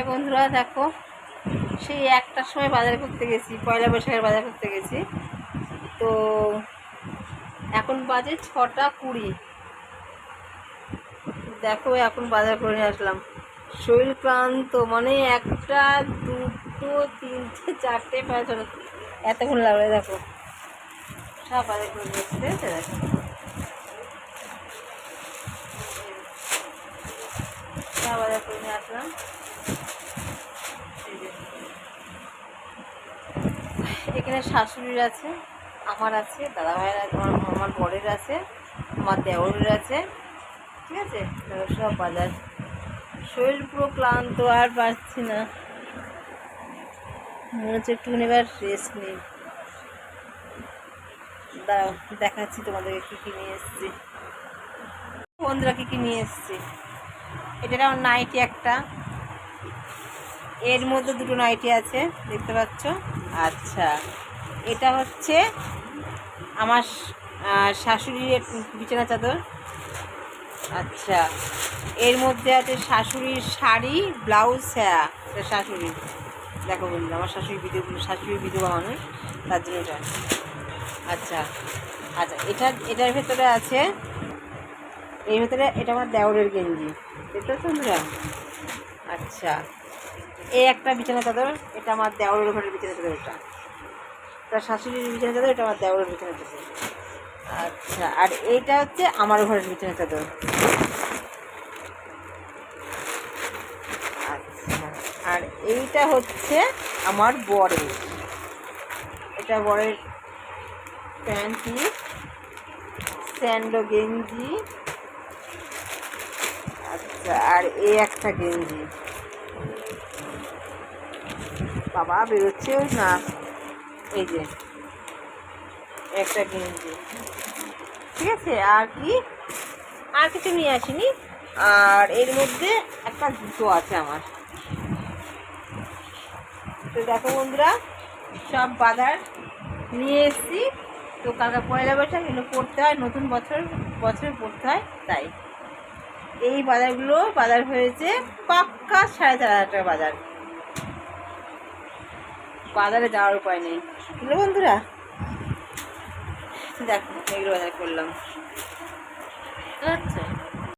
High বন্ধুরা, দেখো সেই একটার সময় বাজার করতে গেছি, পয়লা বৈশাখের বাজার করতে গেছি। তো এখন বাজে 6টা 20। দেখো এখন বাজার করে নিয়ে আসলাম। শরীর ক্লান্ত, মানে একটা দুটো তিনটে চারটে 5 এতক্ষণ লাগলো। দেখো সব বাজার করে নিয়ে এসছে, দেখো সব বাজার করে নিয়ে আসলাম। এখানে শাশুড়ির আছে, আমার আছে, দাদা ভাইয়ের আছে, আমার বরের আছে, আমার দেওরের আছে, ঠিক আছে। সব বাজার। শরীর পুরো ক্লান্ত, আর পারছি না, মনে হচ্ছে একটু এবার রেস্ট নেই। দাঁড়াও দেখাচ্ছি তোমাদেরকে কী কী নিয়ে এসেছি। বন্ধুরা কী কী নিয়ে এসেছি, এটা আমার নাইটি একটা, এর মধ্যে দুটো নাইটি আছে, দেখতে পাচ্ছ। আচ্ছা, এটা হচ্ছে আমার শাশুড়ির বিছানা চাদর। আচ্ছা, এর মধ্যে আছে শাশুড়ির শাড়ি, ব্লাউজ, ছায়া। এটা শাশুড়ির, দেখো বন্ধু আমার শাশুড়ির বিধবা মানুষ, তার জন্য এটা। আচ্ছা আচ্ছা, এটার ভেতরে আছে, এর ভেতরে এটা আমার দেওরের গেঞ্জি, দেখতে পাচ্ছ বন্ধুরা। আচ্ছা, এই একটা বিছানা চাদর, এটা আমার দেওরের ঘরের বিছানা চাদর, এটা শাশুড়ির বিছানা চাদর, এটা আমার দেওরের বিছানা চাদর। আচ্ছা, আর এইটা হচ্ছে আমার ঘরের বিছানা চাদর। আচ্ছা, আর এইটা হচ্ছে আমার বরের, এটা বরের প্যান্টি, স্যান্ডো গেঞ্জি। আচ্ছা, আর এই একটা গেঞ্জি, বাবা বেরোচ্ছেও না, এই যে একটা গেঞ্জি, ঠিক আছে। আর কি, আর কিছু নিয়ে আসিনি। আর এর মধ্যে একটা জুতো আছে আমার। তো দেখো বন্ধুরা, সব বাজার নিয়ে এসেছি। তো কালকে পয়লা বৈশাখ, এগুলো পড়তে হয়, নতুন বছরে পড়তে হয়, তাই এই বাজার হয়েছে পাক্কা 4,500 টাকা বাজার। বাজারে যাওয়ার উপায় নেই, বুঝলে বন্ধুরা। দেখো এগুলো বাজার করলাম, আচ্ছা।